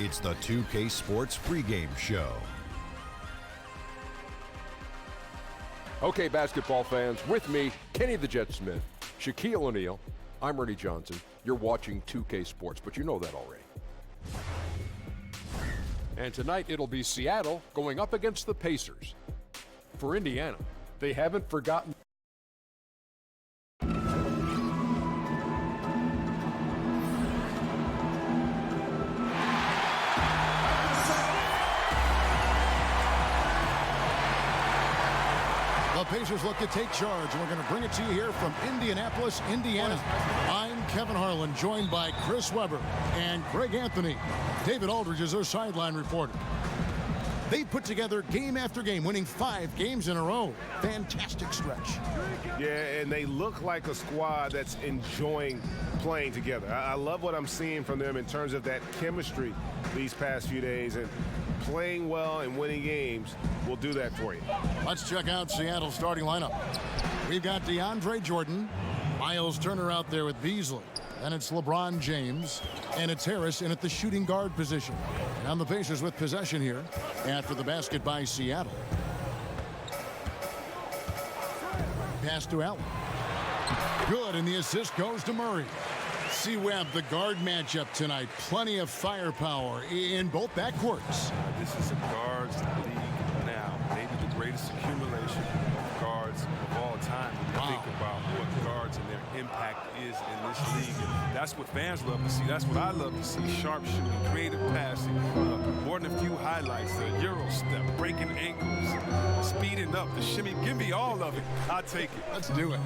It's the 2K Sports pregame show. Okay, basketball fans, with me, Kenny the Jet Smith, Shaquille O'Neal, I'm Ernie Johnson. You're watching 2K Sports, but you know that already. And tonight it'll be Seattle going up against the Pacers. For Indiana, they haven't forgotten. The Pacers look to take charge. We're going to bring it to you here from Indianapolis, Indiana. I'm Kevin Harlan, joined by Chris Webber and Greg Anthony. David Aldridge is our sideline reporter. They put together game after game, winning 5 games in a row. Fantastic stretch. Yeah, and they look like a squad that's enjoying playing together. I love what I'm seeing from them in terms of that chemistry these past few days, and playing well and winning games will do that for you. Let's check out Seattle's starting lineup. We've got DeAndre Jordan, Miles Turner out there with Beasley. Then it's LeBron James, and it's Harris in at the shooting guard position. And on the Pacers with possession here after the basket by Seattle. Pass to Allen. Good, and the assist goes to Murray. See Webb, the guard matchup tonight. Plenty of firepower in both backcourts. This is a guards league now. Maybe the greatest accumulation of guards of all time. When you think about what guards and their impact is in this league. And that's what fans love to see. That's what I love to see. Sharp shooting, creative passing, more than a few highlights. The Euro step, breaking ankles, speeding up, the shimmy. Give me all of it. I'll take it. Let's do it.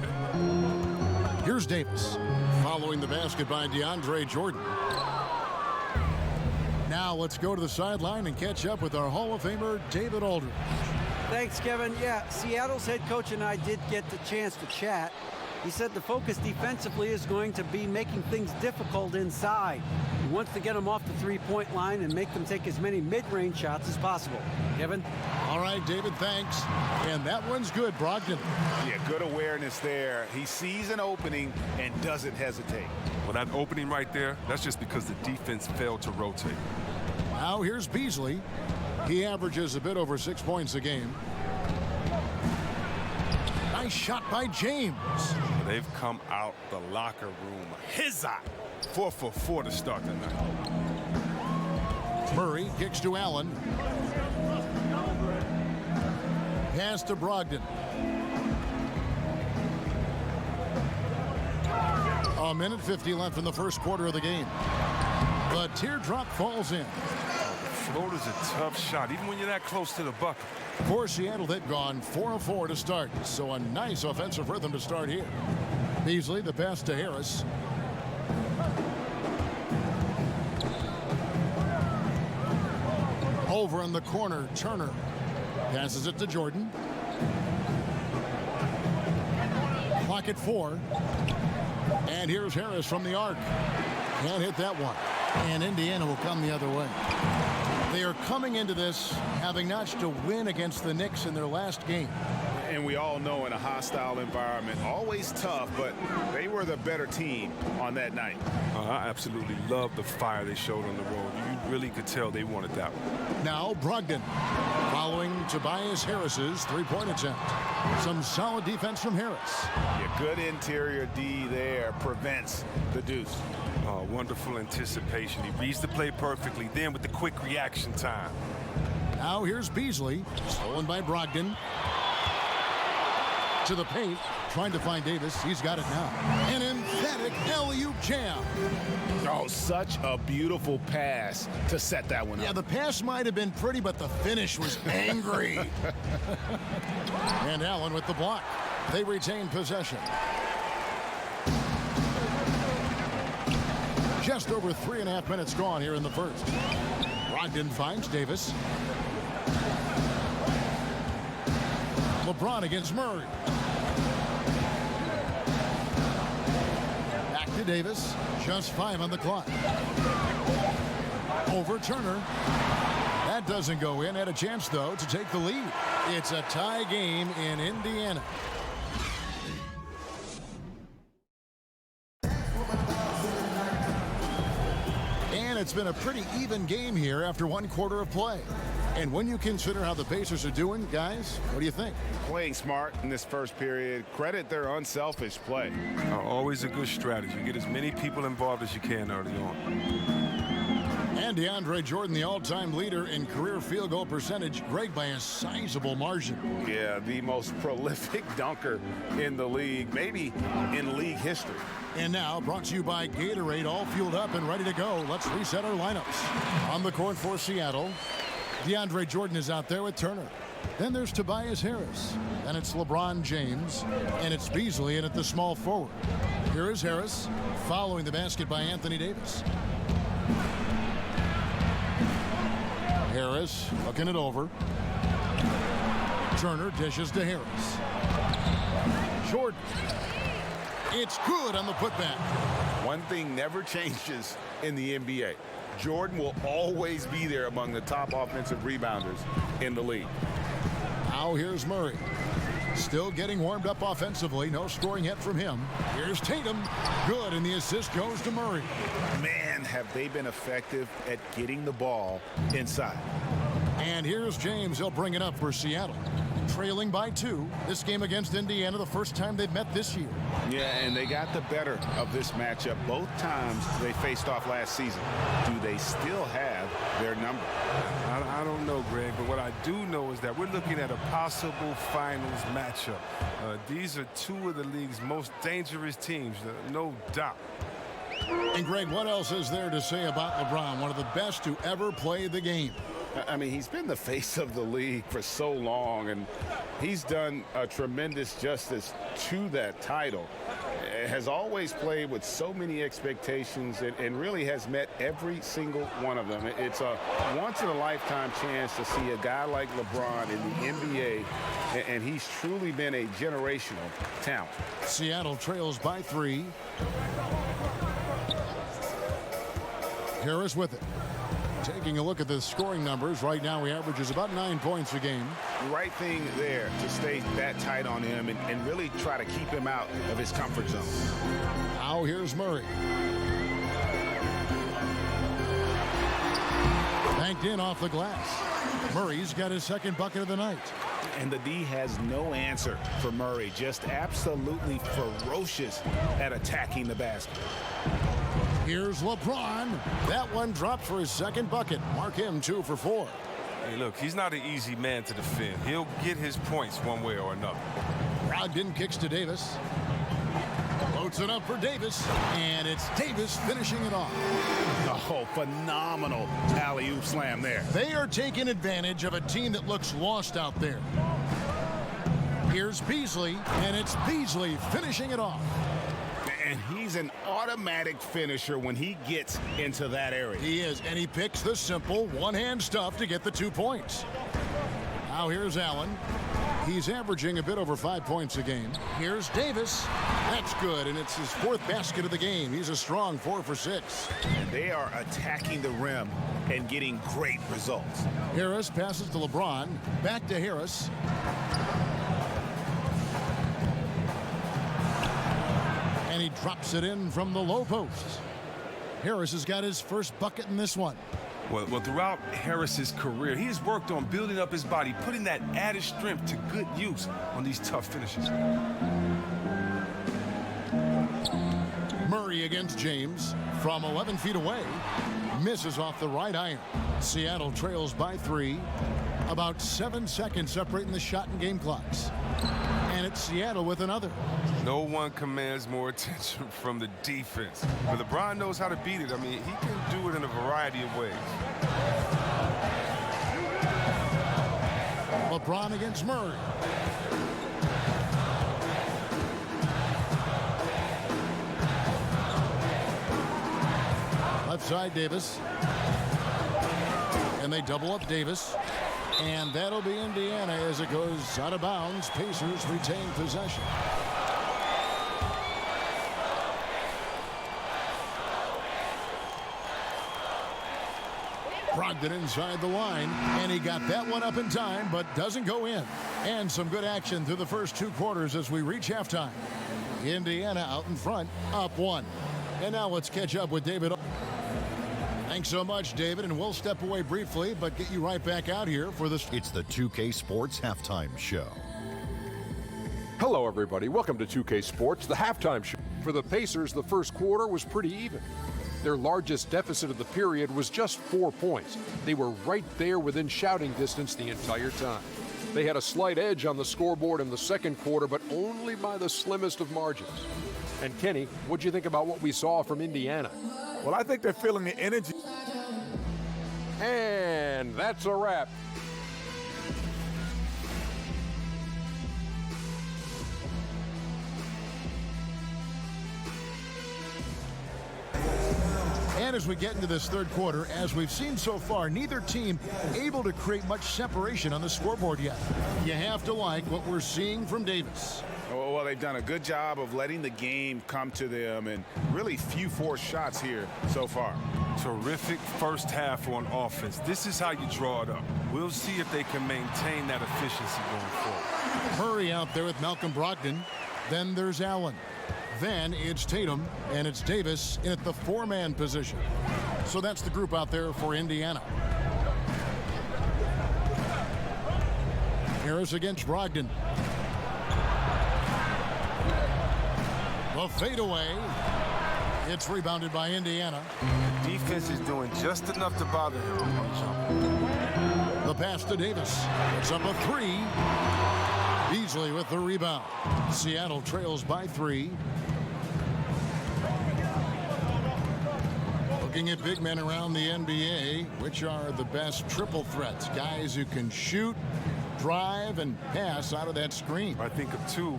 Here's Davis, following the basket by DeAndre Jordan. Now let's go to the sideline and catch up with our Hall of Famer, David Aldridge. Thanks, Kevin. Yeah, Seattle's head coach and I did get the chance to chat. He said the focus defensively is going to be making things difficult inside. He wants to get them off the three-point line and make them take as many mid-range shots as possible. Kevin? All right, David, thanks. And that one's good, Brogdon. Yeah, good awareness there. He sees an opening and doesn't hesitate. Well, that opening right there, that's just because the defense failed to rotate. Now here's Beasley. He averages a bit over 6 points a game. Nice shot by James. They've come out the locker room. His eye. 4 for 4 to start the night. Murray kicks to Allen. Pass to Brogdon. A minute 50 left in the first quarter of the game. The teardrop falls in. Floater's a tough shot, even when you're that close to the bucket. For Seattle, they've gone 4 of 4 to start, so a nice offensive rhythm to start here. Beasley, the pass to Harris. Over in the corner, Turner passes it to Jordan. Clock at 4. And here's Harris from the arc. Can't hit that one. And Indiana will come the other way. They are coming into this having notched a win against the Knicks in their last game. And we all know in a hostile environment, always tough, but they were the better team on that night. I absolutely love the fire they showed on the road. You really could tell they wanted that one. Now Brogdon following Tobias Harris's three-point attempt. Some solid defense from Harris. Yeah, good interior D there prevents the deuce. Wonderful anticipation. He reads the play perfectly, then with the quick reaction time. Now here's Beasley, stolen by Brogdon. To the paint, trying to find Davis. He's got it now. An emphatic alley-oop jam. Oh, such a beautiful pass to set that one up. Yeah, the pass might have been pretty, but the finish was angry. And Allen with the block. They retain possession. Just over 3.5 minutes gone here in the first. Brogdon finds Davis. LeBron against Murray. Back to Davis. Just 5 on the clock. Over Turner. That doesn't go in. Had a chance, though, to take the lead. It's a tie game in Indiana. And it's been a pretty even game here after one quarter of play. And when you consider how the Pacers are doing, guys, what do you think? Playing smart in this first period. Credit their unselfish play. Always a good strategy. Get as many people involved as you can early on. And DeAndre Jordan, the all-time leader in career field goal percentage, Greg, by a sizable margin. Yeah, the most prolific dunker in the league, maybe in league history. And now, brought to you by Gatorade, all fueled up and ready to go. Let's reset our lineups. On the court for Seattle, DeAndre Jordan is out there with Turner. Then there's Tobias Harris. Then it's LeBron James. And it's Beasley in at the small forward. Here is Harris, following the basket by Anthony Davis. Harris looking it over. Turner dishes to Harris. Jordan. It's good on the putback. One thing never changes in the NBA. Jordan will always be there among the top offensive rebounders in the league. Now here's Murray. Still getting warmed up offensively. No scoring yet from him. Here's Tatum. Good, and the assist goes to Murray. Man, have they been effective at getting the ball inside. And here's James. He'll bring it up for Seattle. Trailing by 2. This game against Indiana, the first time they've met this year. Yeah, and they got the better of this matchup both times they faced off last season. Do they still have their number? I don't know, Greg, but what I do know is that we're looking at a possible finals matchup. These are two of the league's most dangerous teams, no doubt. And, Greg, what else is there to say about LeBron, one of the best to ever play the game? I mean, he's been the face of the league for so long, and he's done a tremendous justice to that title. Has always played with so many expectations and really has met every single one of them. It's a once-in-a-lifetime chance to see a guy like LeBron in the NBA, and he's truly been a generational talent. Seattle trails by 3. Harris with it. Taking a look at the scoring numbers, right now he averages about 9 points a game. Right thing there to stay that tight on him and really try to keep him out of his comfort zone. Now here's Murray. Banked in off the glass. Murray's got his second bucket of the night. And the D has no answer for Murray. Just absolutely ferocious at attacking the basket. Here's LeBron. That one dropped for his second bucket. Mark him 2 for 4. Hey, look, he's not an easy man to defend. He'll get his points one way or another. Brogdon kicks to Davis. Floats it up for Davis. And it's Davis finishing it off. Oh, phenomenal alley-oop slam there. They are taking advantage of a team that looks lost out there. Here's Beasley. And it's Beasley finishing it off. And he's an automatic finisher when he gets into that area. He is, and he picks the simple one-hand stuff to get the 2 points. Now here's Allen. He's averaging a bit over 5 points a game. Here's Davis. That's good, and it's his 4th basket of the game. He's a strong 4 for 6. And they are attacking the rim and getting great results. Harris passes to LeBron. Back to Harris. And he drops it in from the low post. Harris has got his first bucket in this one. Well, throughout Harris's career, he has worked on building up his body, putting that added strength to good use on these tough finishes. Murray against James from 11 feet away. Misses off the right iron. Seattle trails by 3. About 7 seconds separating the shot and game clocks. And it's Seattle with another. No one commands more attention from the defense. But LeBron knows how to beat it. I mean, he can do it in a variety of ways. LeBron against Murray. Left side, Davis. And they double up Davis. And that'll be Indiana as it goes out of bounds. Pacers retain possession. Brogdon inside the line, and he got that one up in time, but doesn't go in. And some good action through the first 2 quarters as we reach halftime. Indiana out in front, up 1. And now let's catch up with David. Thanks so much, David, and we'll step away briefly, but get you right back out here for this. It's the 2K Sports Halftime Show. Hello, everybody. Welcome to 2K Sports, the halftime show. For the Pacers, the first quarter was pretty even. Their largest deficit of the period was just 4 points. They were right there within shouting distance the entire time. They had a slight edge on the scoreboard in the second quarter, but only by the slimmest of margins. And Kenny, what'd you think about what we saw from Indiana? Well, I think they're feeling the energy. And that's a wrap. And as we get into this third quarter, as we've seen so far, neither team able to create much separation on the scoreboard yet. You have to like what we're seeing from Davis. Well, they've done a good job of letting the game come to them, and really few forced shots here so far. Terrific first half on offense. This is how you draw it up. We'll see if they can maintain that efficiency going forward. Murray out there with Malcolm Brogdon. Then there's Allen. Then it's Tatum, and it's Davis in at the four-man position. So that's the group out there for Indiana. Harris against Brogdon. The fadeaway. It's rebounded by Indiana. Defense is doing just enough to bother him on jump. The pass to Davis. It's up a three. Beasley with the rebound. Seattle trails by 3. Looking at big men around the NBA, which are the best triple threats? Guys who can shoot, drive, and pass out of that screen. I think of two.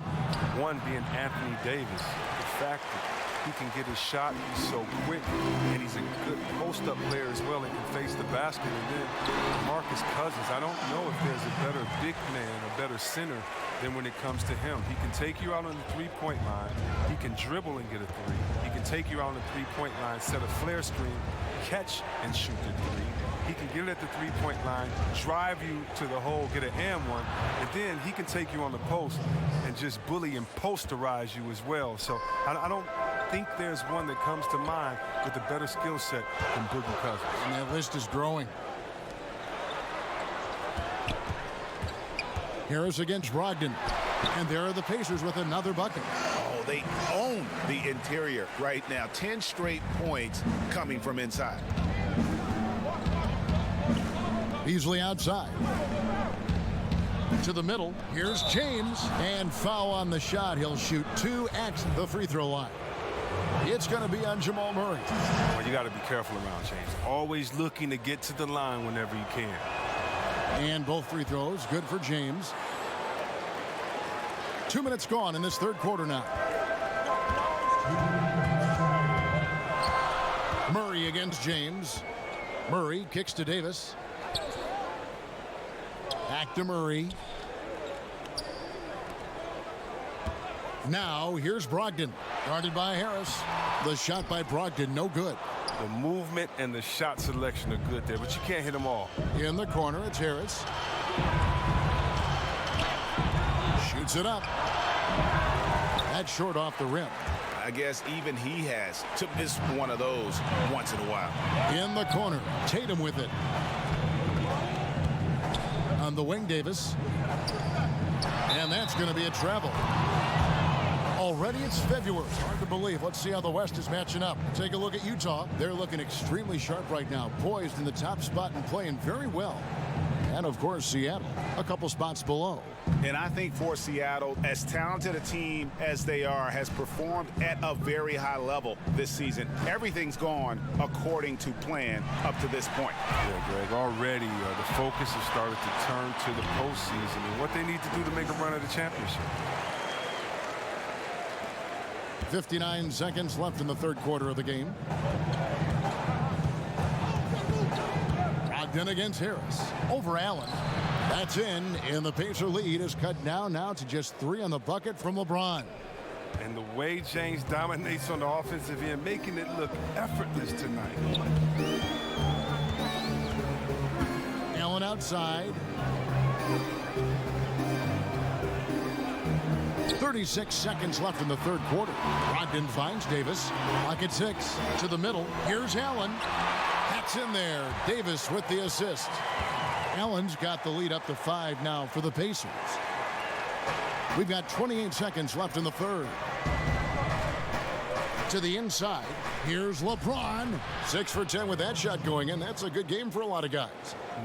One being Anthony Davis. The fact that he can get his shot, he's so quick, and he's a good post-up player as well and can face the basket. And then Marcus Cousins, I don't know if there's a better big man, a better center than when it comes to him. He can take you out on the three-point line. He can dribble and get a three. He can take you out on the three-point line, set a flare screen, catch and shoot the three. He can get it at the three-point line, drive you to the hole, get an and one, and then he can take you on the post and just bully and posterize you as well. So I don't think there's one that comes to mind with a better skill set than Boogie Cousins. And that list is growing. Harris against Brogdon. And there are the Pacers with another bucket. Oh, they own the interior right now. 10 straight points coming from inside. Beasley outside. To the middle. Here's James. And foul on the shot. He'll shoot 2 at the free throw line. It's going to be on Jamal Murray. Well, you got to be careful around James. Always looking to get to the line whenever you can. And both free throws good for James. 2 minutes gone in this third quarter now. Murray against James. Murray kicks to Davis. Back to Murray. Now here's Brogdon. Guarded by Harris. The shot by Brogdon, no good. The movement and the shot selection are good there, but you can't hit them all. In the corner, it's Harris. Shoots it up. That's short off the rim. I guess even he has to miss one of those once in a while. In the corner, Tatum with it. On the wing, Davis. And that's going to be a travel. Already it's February. Hard to believe. Let's see how the West is matching up. Take a look at Utah. They're looking extremely sharp right now. Poised in the top spot and playing very well. And, of course, Seattle, a couple spots below. And I think for Seattle, as talented a team as they are, has performed at a very high level this season. Everything's gone according to plan up to this point. Yeah, Greg, already the focus has started to turn to the postseason and what they need to do to make a run at the championship. 59 seconds left in the third quarter of the game. Brogdon against Harris. Over Allen. That's in, and the Pacer lead is cut down now to just 3 on the bucket from LeBron. And the way James dominates on the offensive end, making it look effortless tonight. Allen outside. 36 seconds left in the third quarter. Brogdon finds Davis. Clock at 6. To the middle. Here's Allen. That's in there. Davis with the assist. Allen's got the lead up to 5 now for the Pacers. We've got 28 seconds left in the third. To the inside. Here's LeBron. 6 for 10 with that shot going in. That's a good game for a lot of guys.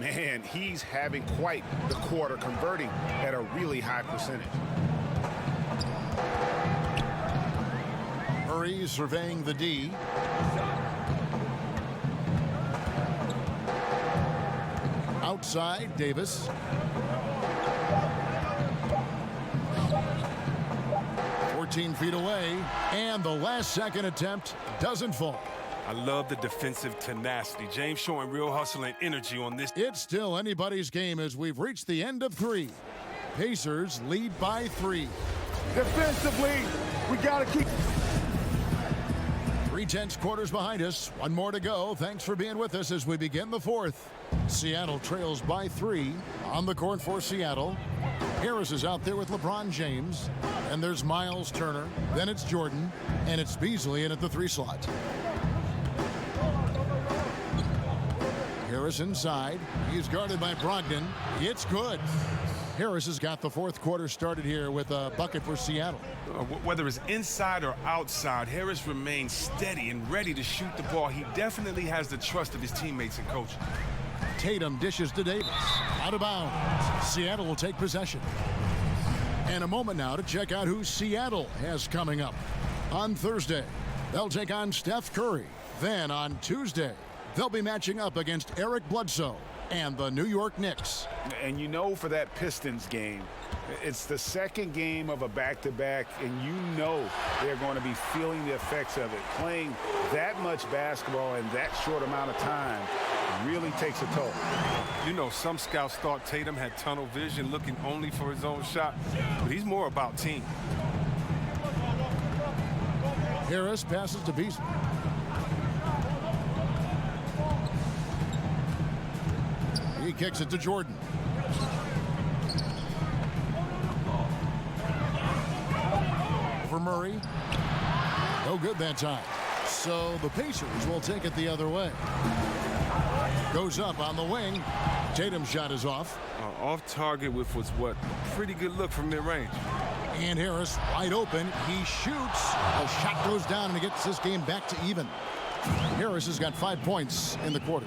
Man, he's having quite the quarter, converting at a really high percentage. Murray surveying the D. Outside, Davis. Feet away, and the last second attempt doesn't fall. I love the defensive tenacity. James showing real hustle and energy on this. It's still anybody's game as we've reached the end of 3. Pacers lead by 3. Defensively, we got to keep. 3 tenths quarters behind us. 1 more to go. Thanks for being with us as we begin the 4th. Seattle trails by 3 on the court for Seattle. Harris is out there with LeBron James. And there's Miles Turner. Then it's Jordan. And it's Beasley in at the 3 slot. Harris inside. He's guarded by Brogdon. It's good. Harris has got the 4th quarter started here with a bucket for Seattle. Whether it's inside or outside, Harris remains steady and ready to shoot the ball. He definitely has the trust of his teammates and coach. Tatum dishes to Davis. Out of bounds. Seattle will take possession. And a moment now to check out who Seattle has coming up. On Thursday, they'll take on Steph Curry. Then on Tuesday, they'll be matching up against Eric Bledsoe and the New York Knicks. And you know, for that Pistons game, it's the second game of a back-to-back, and you know they're going to be feeling the effects of it. Playing that much basketball in that short amount of time really takes a toll. You know, some scouts thought Tatum had tunnel vision, looking only for his own shot, but he's more about team. Harris passes to Beasley. He kicks it to Jordan. For Murray. No good that time. So the Pacers will take it the other way. Goes up on the wing. Tatum's shot is off. Off target with what's a pretty good look from mid-range. And Harris wide open. He shoots. The shot goes down and he gets this game back to even. Harris has got 5 points in the quarter.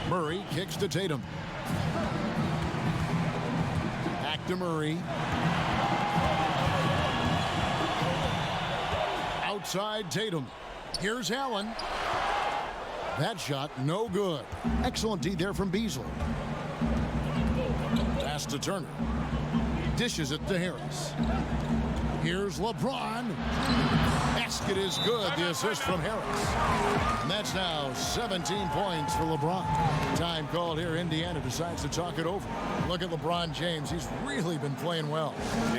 Murray kicks to Tatum. Back to Murray. Outside Tatum. Here's Allen. That shot no good. Excellent D there from Beasley. Pass to Turner. Dishes it to Harris. Here's LeBron. Basket is good. The assist from Harris. And that's now 17 points for LeBron. Time called here. Indiana decides to talk it over. Look at LeBron James. He's really been playing well.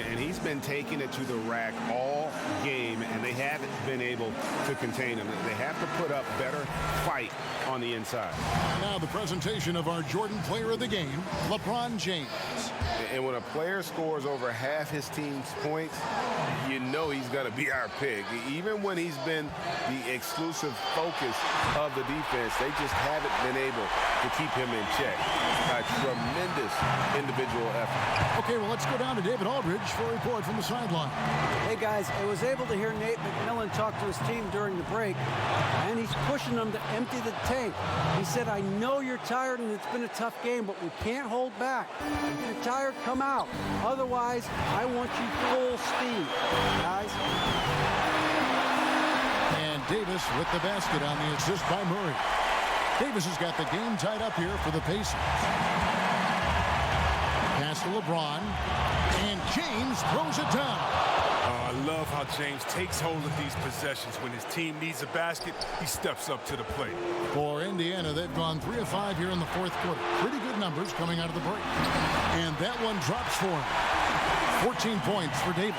And he's been taking it to the rack all game, and they haven't been able to contain him. They have to put up better fight on the inside. And now the presentation of our Jordan Player of the Game, LeBron James. And when a player scores over half his team's points, you know he's going to be our pick. Even when he's been the exclusive focus of the defense, they just haven't been able to keep him in check. A tremendous individual effort. Okay, well, let's go down to David Aldridge for a report from the sideline. Hey, guys, I was able to hear Nate McMillan talk to his team during the break, and he's pushing them to empty the tank. He said, I know you're tired and it's been a tough game, but we can't hold back. If you're tired, come out. Otherwise, I want you full speed, guys. And Davis with the basket on the assist by Murray. Davis has got the game tied up here for the Pacers. Pass to LeBron. And James throws it down. I love how James takes hold of these possessions. When his team needs a basket, he steps up to the plate. For Indiana, they've gone 3 of 5 here in the 4th quarter. Pretty good numbers coming out of the break. And that one drops for him. 14 points for Davis.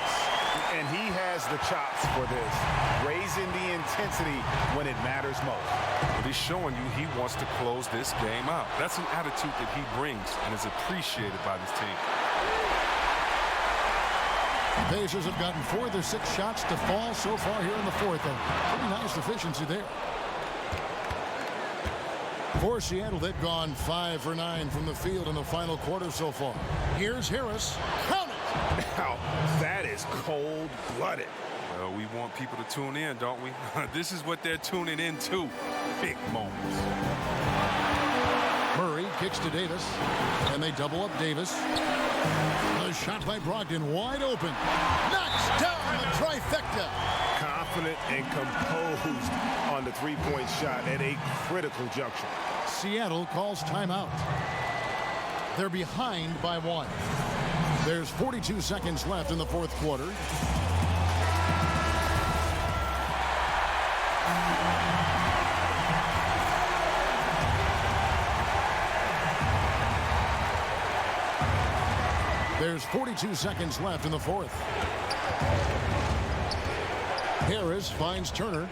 And he has the chops for this, raising the intensity when it matters most. But he's showing you he wants to close this game out. That's an attitude that he brings and is appreciated by this team. Pacers have gotten 4 of their 6 shots to fall so far here in the fourth. A pretty nice efficiency there. For Seattle, they've gone 5 for 9 from the field in the final quarter so far. Here's Harris. Count it! Now, that is cold-blooded. Well, we want people to tune in, don't we? This is what they're tuning into. Big moments. Murray kicks to Davis, and they double up Davis. A shot by Brogdon, wide open. Knocks down the trifecta. Confident and composed on the three-point shot at a critical juncture. Seattle calls timeout. They're behind by 1. There's 42 seconds left in the fourth quarter. There's 42 seconds left in the fourth. Harris finds Turner.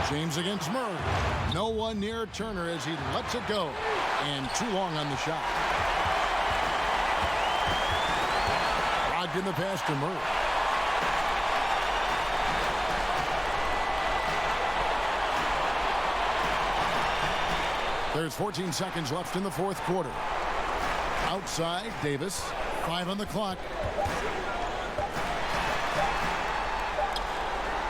James against Murray. No one near Turner as he lets it go. And too long on the shot. Brogdon the pass to Murray. There's 14 seconds left in the fourth quarter. Outside, Davis. 5 on the clock.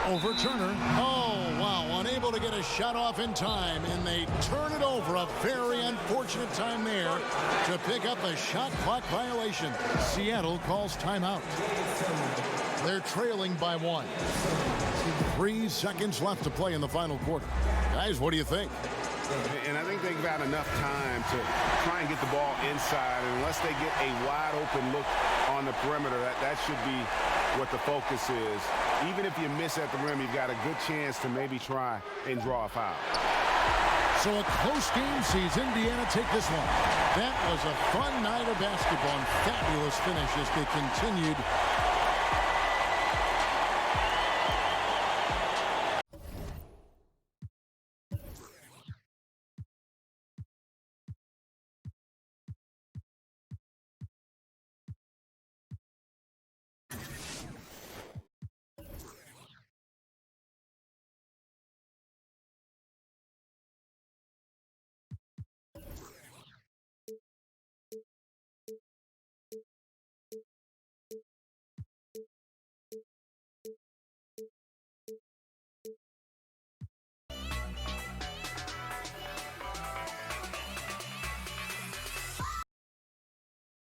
Over Turner. Oh, wow. Unable to get a shot off in time, and they turn it over. A very unfortunate time there to pick up a shot clock violation. Seattle calls timeout. They're trailing by 1. 3 seconds left to play in the final quarter. Guys, what do you think? And I think they've got enough time to try and get the ball inside. And unless they get a wide open look on the perimeter, that should be what the focus is. Even if you miss at the rim, you've got a good chance to maybe try and draw a foul. So a close game sees Indiana take this one. That was a fun night of basketball and fabulous finish as they continued